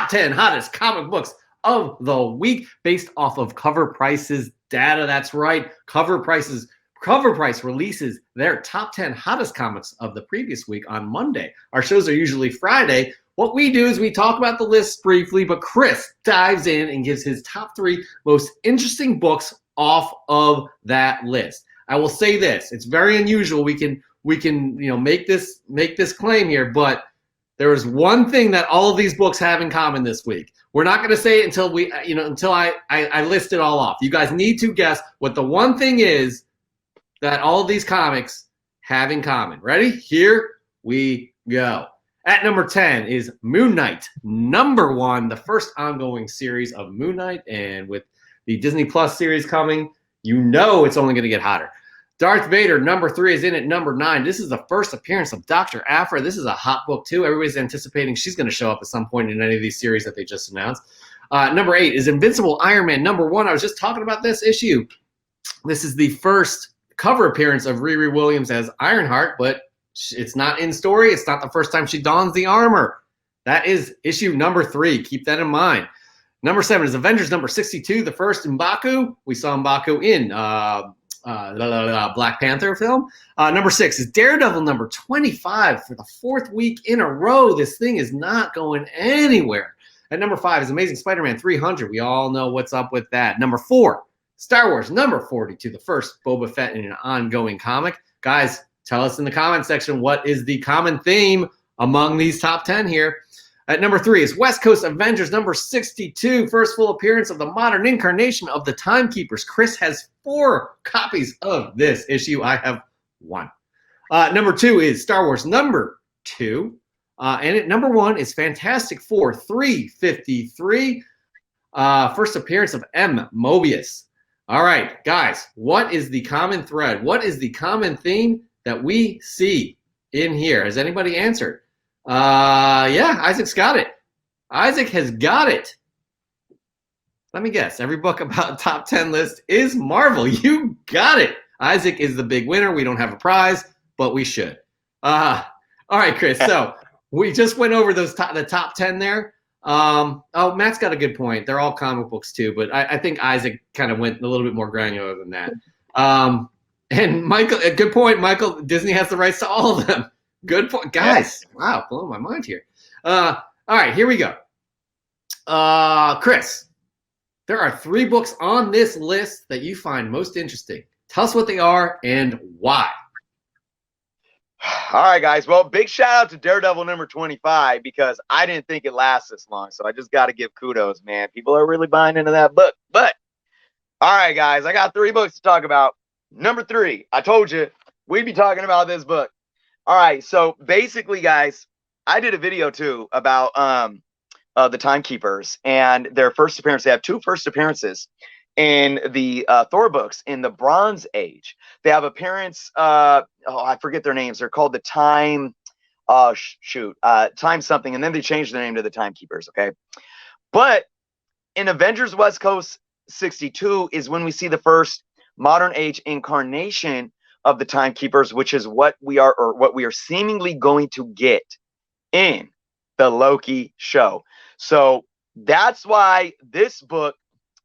top 10 hottest comic books of the week based off of Cover Price's data. That's right. Cover Price releases their top 10 hottest comics of the previous week on Monday. Our shows are usually Friday. What we do is we talk about the list briefly, but Chris dives in and gives his top 3 most interesting books off of that list. I will say this: it's very unusual. We can make this claim here, but there is one thing that all of these books have in common this week. We're not going to say it until I list it all off. You guys need to guess what the one thing is that all of these comics have in common. Ready? Here we go. At number 10 is Moon Knight, number 1, the first ongoing series of Moon Knight. And with the Disney Plus series coming, it's only going to get hotter. Darth Vader, number 3, is in at number 9. This is the first appearance of Dr. APHRA. This is a hot book, too. Everybody's anticipating she's going to show up at some point in any of these series that they just announced. Number 8 is Invincible Iron Man, number 1. I was just talking about this issue. This is the first cover appearance of Riri Williams as Ironheart, but it's not in story. It's not the first time she dons the armor. That is issue number 3. Keep that in mind. Number 7 is Avengers number 62, the first M'Baku. We saw M'Baku in Black Panther film. Number 6 is Daredevil number 25 for the 4th week in a row. This thing is not going anywhere. At number 5 is Amazing Spider-Man 300. We all know what's up with that. Number 4, Star Wars number 42, the first Boba Fett in an ongoing comic. Guys, tell us in the comment section what is the common theme among these top 10 here. At number 3 is West Coast Avengers number 62, first full appearance of the modern incarnation of the Timekeepers. Chris has 4 copies of this issue. I have 1. Number 2 is Star Wars number 2. And at number 1 is Fantastic Four 353, first appearance of M. Mobius. All right, guys, what is the common thread? What is the common theme that we see in here? Has anybody answered? Yeah, Isaac's got it. Isaac has got it. Let me guess. Every book about top 10 list is Marvel. You got it. Isaac is the big winner. We don't have a prize, but we should. All right, Chris. So we just went over the top 10 there. Matt's got a good point. They're all comic books too, but I think Isaac kind of went a little bit more granular than that. And Michael, a good point. Michael, Disney has the rights to all of them. Good point, guys. Wow, blowing my mind here. All right, here we go. Chris, there are 3 books on this list that you find most interesting. Tell us what they are and why. All right, guys. Well, big shout out to Daredevil number 25 because I didn't think it lasts this long. So I just got to give kudos, man. People are really buying into that book. But, all right, guys, I got 3 books to talk about. Number 3, I told you we'd be talking about this book. All right, so basically, guys, I did a video, too, about the Timekeepers and their first appearance. They have 2 first appearances in the Thor books in the Bronze Age. They have appearance, I forget their names. They're called the Time something, and then they changed the name to the Timekeepers, okay? But in Avengers West Coast 62 is when we see the first modern age incarnation of the Timekeepers, which is what we are seemingly going to get in the Loki show. So that's why this book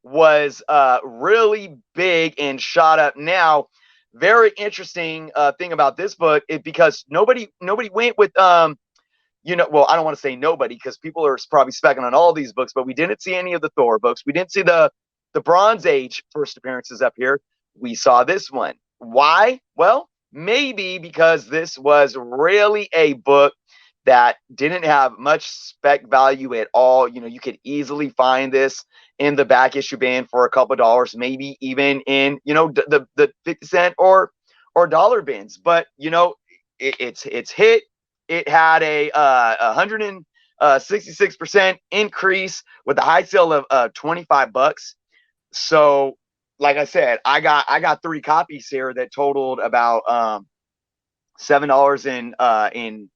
was really big and shot up. Now, very interesting thing about this book is because nobody went with well, I don't want to say nobody because people are probably specking on all these books, but we didn't see any of the Thor books. We didn't see the Bronze Age first appearances up here. We saw this one. Why? Well, maybe because this was really a book that didn't have much spec value at all. You could easily find this in the back issue bin for a couple of dollars, maybe even in, the 50 cent or dollar bins. But, it's hit. It had a 166% increase with a high sale of $25. So, like I said, I got 3 copies here that totaled about $7 in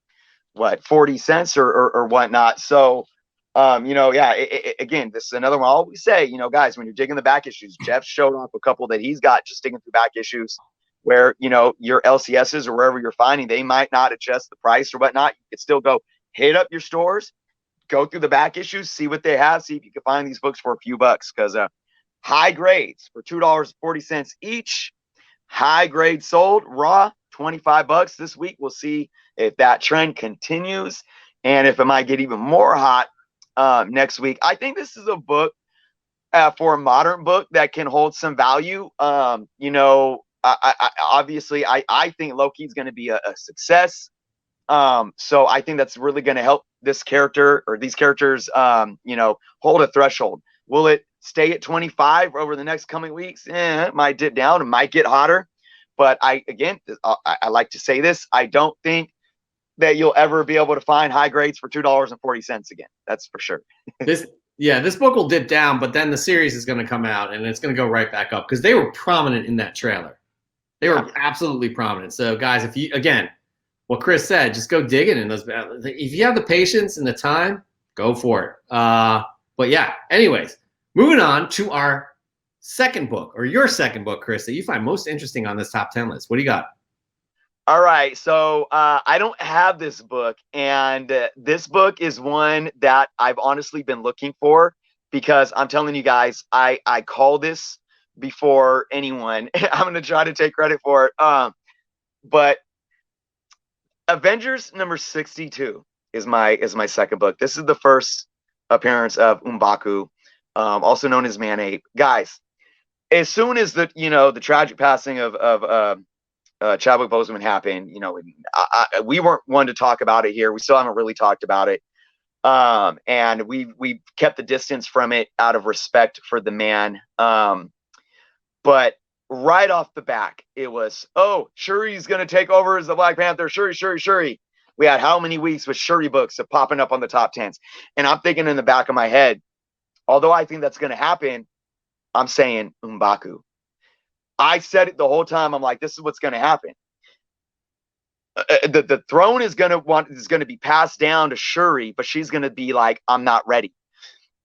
what 40 cents or whatnot. So again, this is another one I always say, guys, when you're digging the back issues, Jeff showed off a couple that he's got just digging through back issues where your LCSs or wherever you're finding, they might not adjust the price or whatnot. You could still go hit up your stores, go through the back issues, see what they have, see if you can find these books for a few bucks, because high grades for $2.40 each. High grade sold raw, 25 bucks this week. We'll see if that trend continues and if it might get even more hot next week. I think this is a book for a modern book that can hold some value. You know, obviously, I think Loki's going to be a success. So I think that's really going to help this character or these characters, you know, hold a threshold. Will it stay at 25 over the next coming weeks? It might dip down. It might get hotter. But I like to say this. I don't think that you'll ever be able to find high grades for $2.40 again. That's for sure. This book will dip down, but then the series is going to come out and it's going to go right back up because they were prominent in that trailer. They were absolutely prominent. So guys, if you, again, what Chris said, just go digging in those. If you have the patience and the time, go for it. But yeah, anyways, moving on to our second book, or your second book, Chris, that you find most interesting on this top 10 list. What do you got? All right, so I don't have this book, and this book is one that I've honestly been looking for, because I'm telling you guys, I call this before anyone. I'm going to try to take credit for it. But Avengers number 62 is my second book. This is the first appearance of M'Baku, also known as Man-Ape. Guys, as soon as the tragic passing of Chadwick Boseman happened, you know, we weren't one to talk about it here. We still haven't really talked about it. And we kept the distance from it out of respect for the man. But right off the back, it was, oh, Shuri's going to take over as the Black Panther. Shuri. We had how many weeks with Shuri books of popping up on the top 10s? And I'm thinking in the back of my head, although I think that's going to happen, I'm saying M'Baku. I said it the whole time. I'm like, this is what's going to happen. The throne is going to be passed down to Shuri, but she's going to be like, I'm not ready.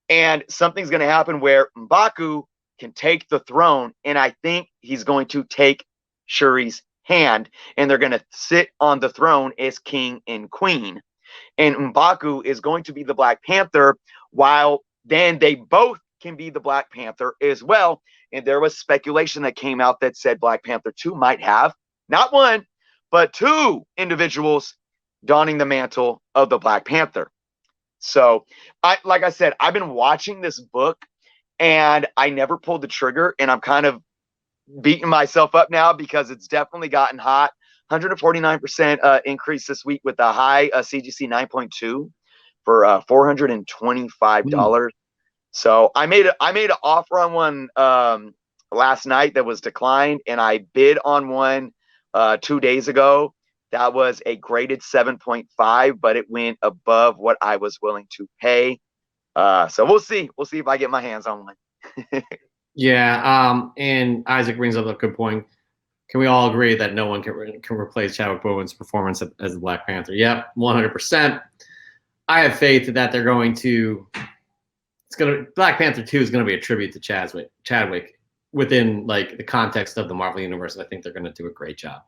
And something's going to happen where M'Baku can take the throne, and I think he's going to take Shuri's hand, and they're going to sit on the throne as king and queen. And M'Baku is going to be the Black Panther, while then they both can be the Black Panther as well. And there was speculation that came out that said Black Panther 2 might have not one, but two individuals donning the mantle of the Black Panther. So like I said, I've been watching this book and I never pulled the trigger, and I'm kind of beating myself up now because it's definitely gotten hot. 149% increase this week with a high CGC 9.2 for $425. So I made an offer on one last night that was declined, and I bid on one 2 days ago. That was a graded 7.5, but it went above what I was willing to pay. So we'll see. We'll see if I get my hands on one. Yeah. And Isaac brings up a good point. Can we all agree that no one can replace Chadwick Boseman's performance as the Black Panther? Yep, 100%. I have faith that they're going to. Black Panther 2 is going to be a tribute to Chadwick within like the context of the Marvel universe. I think they're going to do a great job,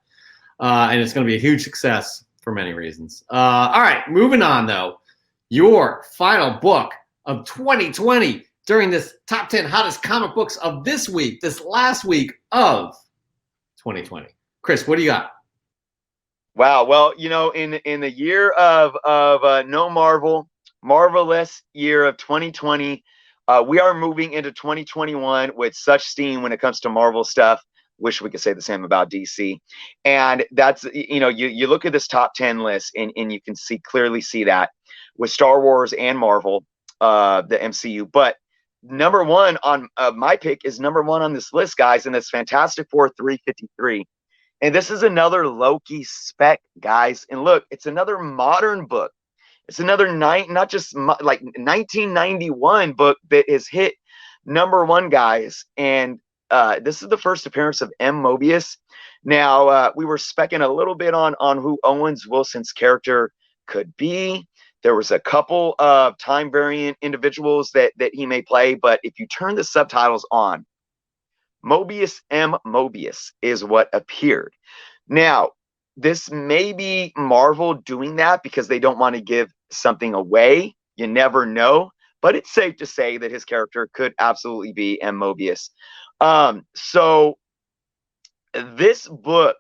and it's going to be a huge success for many reasons. All right, moving on though. Your final book of 2020 during this top 10 hottest comic books of this week, this last week of 2020. Chris, what do you got? Wow. Well, you know, in the year of no marvelous year of 2020, we are moving into 2021 with such steam when it comes to Marvel stuff. Wish we could say the same about DC. And that's, you know, you look at this top 10 list and you can clearly see that with Star Wars and Marvel, the MCU. But number one on my pick is number one on this list, guys, and that's Fantastic Four 353. And this is another Loki spec, guys. And look, it's another modern book. It's another not just like 1991 book that has hit number one, guys. And this is the first appearance of MOBIUS. Now, we were specking a little bit on who Owens Wilson's character could be. There was a couple of time variant individuals that he may play. But if you turn the subtitles on, Mobius M. Mobius is what appeared. Now, this may be Marvel doing that because they don't want to give something away. You never know, but it's safe to say that his character could absolutely be MOBIUS. So this book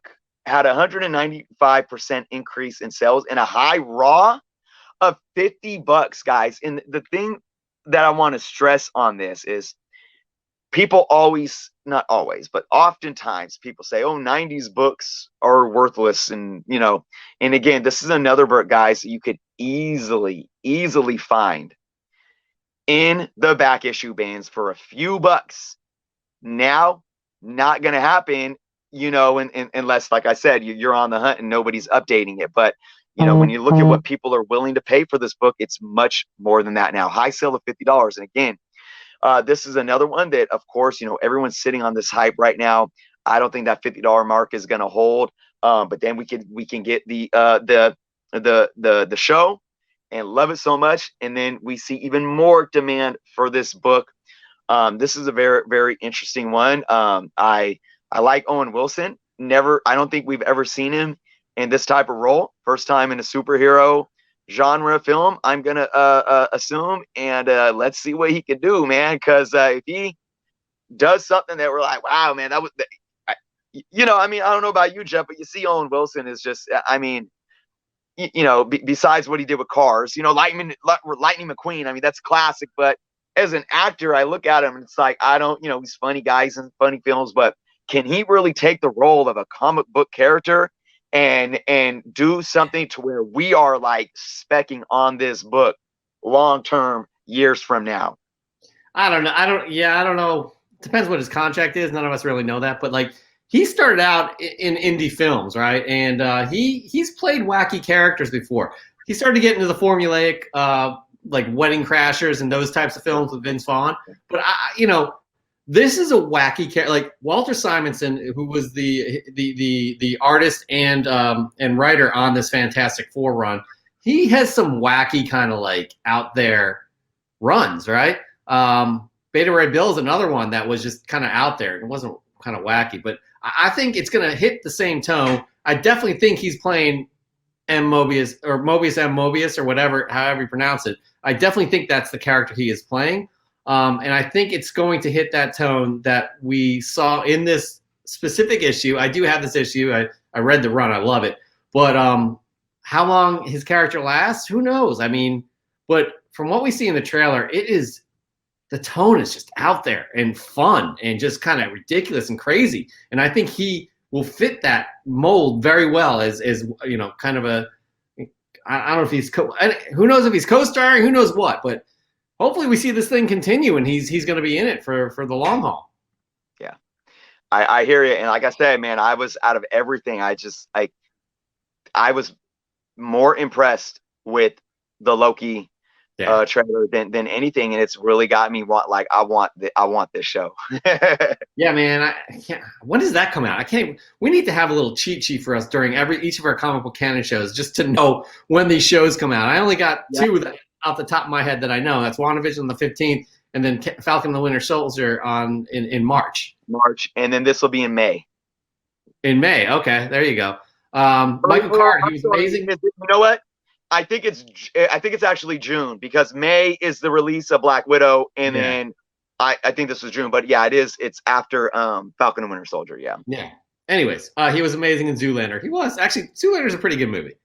had 195% increase in sales and a high raw of $50, guys. And the thing that I want to stress on this is people always, not always, but oftentimes people say, oh, 90s books are worthless. And, you know, and again, this is another book, guys, you could easily find in the back issue bins for a few bucks. Now, not going to happen, you know, unless, like I said, you're on the hunt and nobody's updating it. But, you know, when you look at what people are willing to pay for this book, it's much more than that now. High sale of $50. And again, this is another one that, of course, you know, everyone's sitting on this hype right now. I don't think that $50 mark is going to hold. But then we can get the show and love it so much, and then we see even more demand for this book. This is a very, very interesting one. I like Owen Wilson. I don't think we've ever seen him in this type of role. First time in a superhero genre film, I'm gonna assume, and let's see what he can do, man. Because if he does something that we're like, wow, man, that was, you know, I mean, I don't know about you, Jeff, but you see Owen Wilson is just, I mean, you know, besides what he did with Cars, you know, Lightning McQueen, I mean, that's classic. But as an actor, I look at him and it's like, I don't, you know, he's funny guys in funny films, but can he really take the role of a comic book character and do something to where we are like specking on this book long term, years from now? I don't know. I don't know. Depends what his contract is. None of us really know that, but like, he started out in indie films, right? And he's played wacky characters before. He started to get into the formulaic, like Wedding Crashers and those types of films with Vince Vaughn. But you know, this is a wacky character. Like Walter Simonson, who was the artist and writer on this Fantastic Four run, he has some wacky kind of like out there runs, right? Beta Ray Bill is another one that was just kind of out there. It wasn't kind of wacky, but I think it's going to hit the same tone. I definitely think he's playing Mobius or Mobius or whatever, however you pronounce it. I definitely think that's the character he is playing. And I think it's going to hit that tone that we saw in this specific issue. I do have this issue. I read the run. I love it. But how long his character lasts, who knows? I mean, but from what we see in the trailer, the tone is just out there and fun and just kind of ridiculous and crazy. And I think he will fit that mold very well as you know, kind of a, I don't know if he's, who knows if he's co-starring, who knows what, but hopefully we see this thing continue and he's going to be in it for the long haul. Yeah, I hear you. And like I said, man, I was out of everything. I was more impressed with the Loki trailer than anything, and it's really got me I want this show. Yeah, man. I can't. When does that come out? I can't. We need to have a little cheat sheet for us during each of our comic book canon shows, just to know when these shows come out. I only got two off the top of my head that I know. That's WandaVision on the 15th, and then Falcon and the Winter Soldier in March. And then this will be in May. In May, okay, there you go. Michael Card, he was amazing. You know what? I think it's actually June, because May is the release of Black Widow, and then I think this was June, but yeah, it's after Falcon and Winter Soldier. Yeah. Anyways, he was amazing in Zoolander. He was actually, Zoolander's a pretty good movie.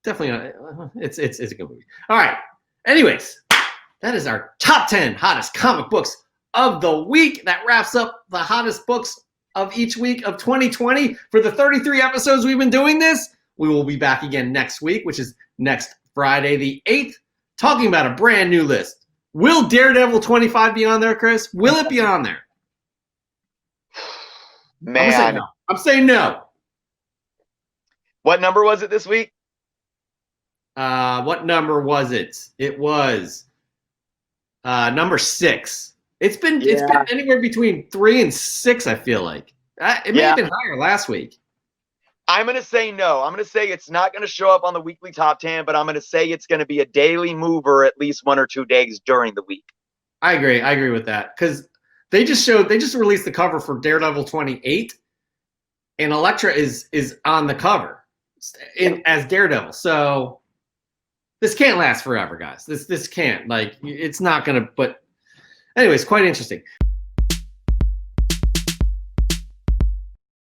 Definitely, it's a good movie. All right. Anyways, that is our top 10 hottest comic books of the week. That wraps up the hottest books of each week of 2020. For the 33 episodes we've been doing this, we will be back again next week, which is next Friday the 8th, talking about a brand new list. Will Daredevil 25 be on there, Chris? Will it be on there? Man. I'm saying no. What number was it this week? What number was it? It was number 6. It's been anywhere between 3 and 6, I feel like. It may have been higher last week. I'm going to say no. I'm going to say it's not going to show up on the weekly top 10, but I'm going to say it's going to be a daily mover at least 1 or 2 days during the week. I agree with that, because they just released the cover for Daredevil 28, and Elektra is on the cover as Daredevil. So this can't last forever, guys. This can't. Like, it's not gonna. But anyways, quite interesting.